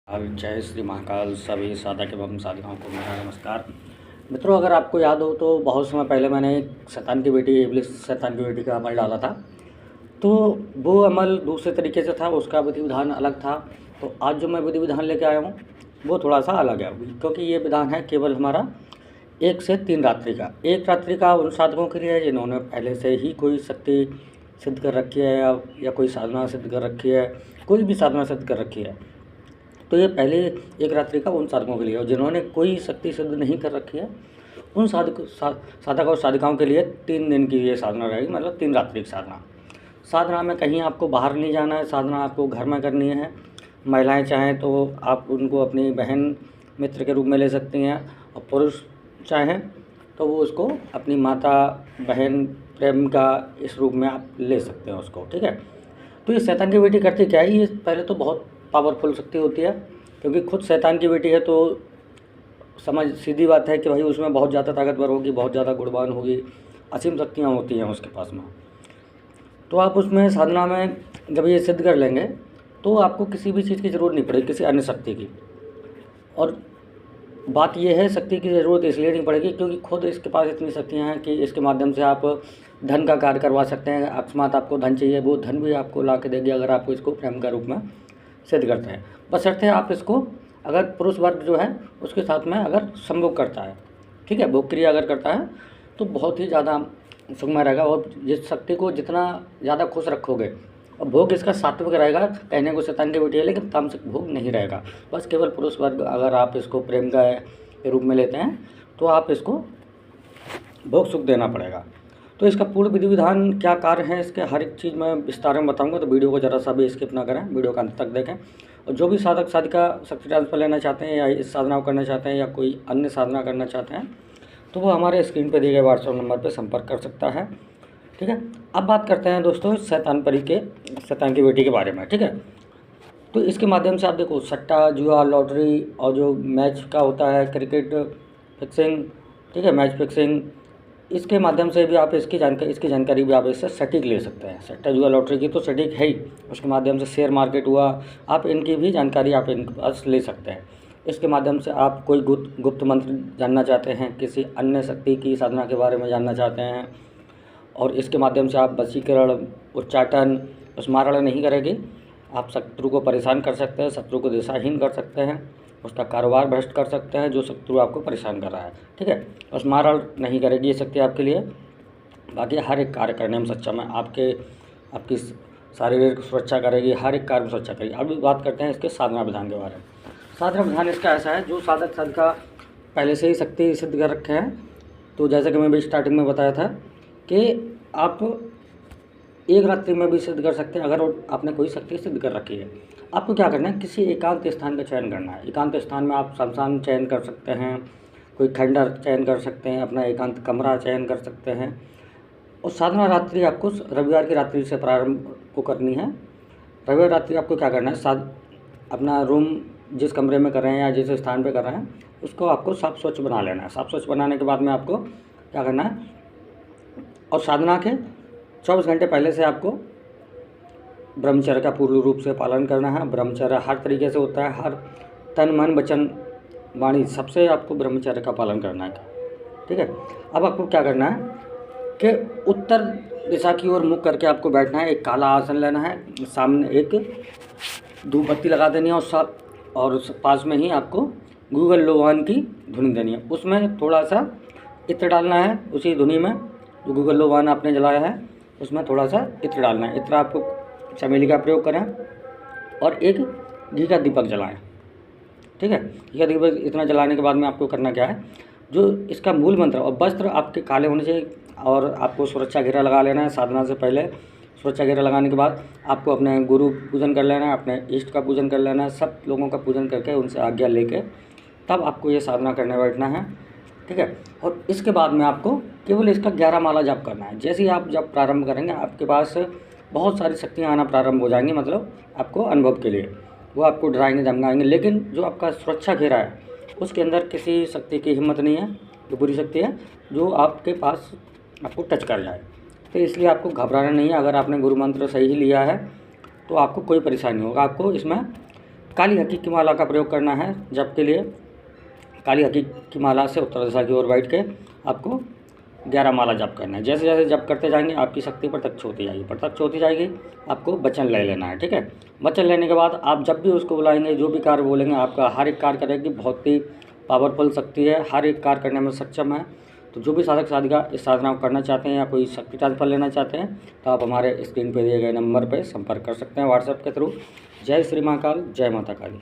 जय श्री महाकाल। सभी साधक एवं साधिकाओं को मेरा नमस्कार। मित्रों, अगर आपको याद हो तो बहुत समय पहले मैंने एक शैतान की बेटी इब्लिस शैतान की बेटी का अमल डाला था। तो वो अमल दूसरे तरीके से था, उसका विधि विधान अलग था। तो आज जो मैं विधि विधान लेके आया हूँ वो थोड़ा सा अलग है, क्योंकि ये विधान है केवल हमारा 1 से 3 रात्रि का। 1 रात्रि का उन साधकों के लिए है जिन्होंने पहले से ही कोई शक्ति सिद्ध कर रखी है या कोई साधना सिद्ध कर रखी है, कोई भी साधना सिद्ध कर रखी है। तो ये पहले 1 रात्रि का उन साधकों के लिए, और जिन्होंने कोई शक्ति सिद्ध नहीं कर रखी है उन साधक और साधिकाओं के लिए 3 दिन की ये साधना रहेगी, मतलब 3 रात्रि की साधना। साधना में कहीं आपको बाहर नहीं जाना है, साधना आपको घर में करनी है। महिलाएं चाहें तो आप उनको अपनी बहन मित्र के रूप में ले सकती हैं, और पुरुष चाहें तो वो उसको अपनी माता बहन प्रेम का इस रूप में आप ले सकते हैं उसको। ठीक है। तो ये शैतान की बेटी करती क्या है? ये पहले तो बहुत पावरफुल शक्ति होती है, क्योंकि खुद शैतान की बेटी है तो समझ सीधी बात है कि भाई उसमें बहुत ज़्यादा ताकतवर होगी, बहुत ज़्यादा गुणवान होगी, असीम शक्तियाँ होती हैं उसके पास में। तो आप उसमें साधना में जब ये सिद्ध कर लेंगे तो आपको किसी भी चीज़ की ज़रूरत नहीं पड़ेगी, किसी अन्य शक्ति की। और बात यह है, शक्ति की ज़रूरत इसलिए नहीं पड़ेगी क्योंकि खुद इसके पास इतनी शक्तियाँ हैं कि इसके माध्यम से आप धन का कार्य करवा सकते हैं। अकस्मात आपको धन चाहिए, वो धन भी आपको ला के देगी अगर आपको इसको प्रेम का रूप में सिद्ध करते हैं। बशर्ते आप इसको अगर पुरुष वर्ग जो है उसके साथ में अगर संभोग करता है, ठीक है, भोग क्रिया अगर करता है तो बहुत ही ज़्यादा सुखमय रहेगा। और जिस शक्ति को जितना ज़्यादा खुश रखोगे, और भोग इसका सात्विक रहेगा, कहने को शैतान की बेटी है लेकिन तामसिक भोग नहीं रहेगा। बस केवल पुरुष वर्ग अगर आप इसको प्रेम का रूप में लेते हैं तो आप इसको भोग सुख देना पड़ेगा। तो इसका पूर्ण विधि विधान क्या कार्य है, इसके हर एक चीज़ मैं विस्तार में बताऊंगा, तो वीडियो को ज़रा सा भी स्किप ना करें, वीडियो का अंत तक देखें। और जो भी साधक साधिका शक्ति ट्रांसफर लेना चाहते हैं या इस साधना को करना चाहते हैं या कोई अन्य साधना करना चाहते हैं तो वो हमारे स्क्रीन पर दिए गए व्हाट्सएप नंबर पर संपर्क कर सकता है। ठीक है। अब बात करते हैं दोस्तों शैतान की बेटी के बारे में। ठीक है। तो इसके माध्यम से आप देखो, सट्टा जुआ लॉटरी और जो मैच का होता है क्रिकेट फिक्सिंग, ठीक है, मैच फिक्सिंग, इसके माध्यम से भी आप इसकी जानकारी भी आप इससे सटीक ले सकते हैं। सट्टा जुआ लॉटरी की तो सटीक है ही, उसके माध्यम से शेयर मार्केट हुआ, आप इनकी भी जानकारी आप इनके पास ले सकते हैं। इसके माध्यम से आप कोई गुप्त मंत्र जानना चाहते हैं, किसी अन्य शक्ति की साधना के बारे में जानना चाहते हैं, और इसके माध्यम से आप वशीकरण उच्चाटन स्मारण नहीं करेगी, आप शत्रु को परेशान कर सकते हैं, शत्रु को दिशाहीन कर सकते हैं, उसका कारोबार भ्रष्ट कर सकते हैं जो शत्रु आपको परेशान कर रहा है। ठीक है। स्मारण नहीं करेगी ये शक्ति आपके लिए। बाकी हर एक कार्य करने में सक्षम है, आपकी शारीरिक सुरक्षा करेगी, हर एक कार्य में सुरक्षा करेगी। अभी बात करते हैं इसके साधना विधान के बारे में। साधना विधान इसका ऐसा है, जो साधक साधिका पहले से ही शक्ति सिद्ध कर रखे हैं, तो जैसा कि मैं भी स्टार्टिंग में बताया था कि आप 1 रात्रि में भी सिद्ध कर सकते हैं अगर आपने कोई शक्ति सिद्ध कर रखी है। आपको क्या करना है, किसी एकांत स्थान का चयन करना है। एकांत स्थान में आप शमशान चयन कर सकते हैं, कोई खंडर चयन कर सकते हैं, अपना एकांत कमरा चयन कर सकते हैं। और साधना रात्रि आपको रविवार की रात्रि से प्रारंभ को करनी है। रविवार रात्रि आपको क्या करना है, अपना रूम जिस कमरे में कर रहे हैं या जिस स्थान पर कर रहे हैं उसको आपको साफ स्वच्छ बना लेना है। साफ स्वच्छ बनाने के बाद में आपको क्या करना है, और साधना के 24 घंटे पहले से आपको ब्रह्मचर्य का पूर्ण रूप से पालन करना है। ब्रह्मचर्य हर तरीके से होता है, हर तन मन वचन वाणी सबसे आपको ब्रह्मचर्य का पालन करना है। ठीक है। अब आपको क्या करना है कि उत्तर दिशा की ओर मुख करके आपको बैठना है, एक काला आसन लेना है, सामने एक धूप बत्ती लगा देनी है, और पास में ही आपको गूगल लोवान की धुनी देनी है। उसमें थोड़ा सा इत्र डालना है, उसी धुनी में जो गूगल लोवान आपने जलाया है उसमें थोड़ा सा इत्र डालना है। इत्र आपको चमेली का प्रयोग करें और एक घी का दीपक जलाएं। ठीक है। घी का दीपक इतना जलाने के बाद में आपको करना क्या है, जो इसका मूल मंत्र, और वस्त्र आपके काले होने चाहिए, और आपको सुरक्षा घेरा लगा लेना है। साधना से पहले सुरक्षा घेरा लगाने के बाद आपको अपने गुरु पूजन कर लेना है, अपने इष्ट का पूजन कर लेना है, सब लोगों का पूजन करके उनसे आज्ञा लेके तब आपको ये साधना करने बैठना है। ठीक है। और इसके बाद में आपको केवल इसका 11 माला जप करना है। जैसे ही आप जब प्रारंभ करेंगे आपके पास बहुत सारी शक्तियाँ आना प्रारंभ हो जाएंगी, मतलब आपको अनुभव के लिए वो आपको डराएंगे धमकाएंगे। लेकिन जो आपका सुरक्षा घेरा है उसके अंदर किसी शक्ति की हिम्मत नहीं है, जो बुरी शक्ति है जो आपके पास आपको टच कर जाए। तो इसलिए आपको घबराना नहीं है। अगर आपने गुरु मंत्र सही ही लिया है तो आपको कोई परेशानी नहीं होगा। आपको इसमें काली हकीक की माला का प्रयोग करना है जप के लिए। काली हकीक की माला से उत्तर दिशा की ओर बैठ के आपको 11 माला जप करना है। जैसे जैसे जप करते जाएंगे आपकी शक्ति प्रत्यक्ष होती जाएगी, प्रत्यक्ष होती जाएगी। आपको वचन ले लेना है, ठीक है। वचन लेने के बाद आप जब भी उसको बुलाएंगे, जो भी कार्य बोलेंगे, आपका हर एक कार्य करेगी। बहुत ही पावरफुल शक्ति है, हर एक कार्य करने में सक्षम है। तो जो भी साधक साधिका इस साधना को करना चाहते हैं या कोई शक्ति ट्रांसफर लेना चाहते हैं तो आप हमारे स्क्रीन पर दिए गए नंबर पर संपर्क कर सकते हैं व्हाट्सएप के थ्रू। जय श्री महाकाल, जय माता काली।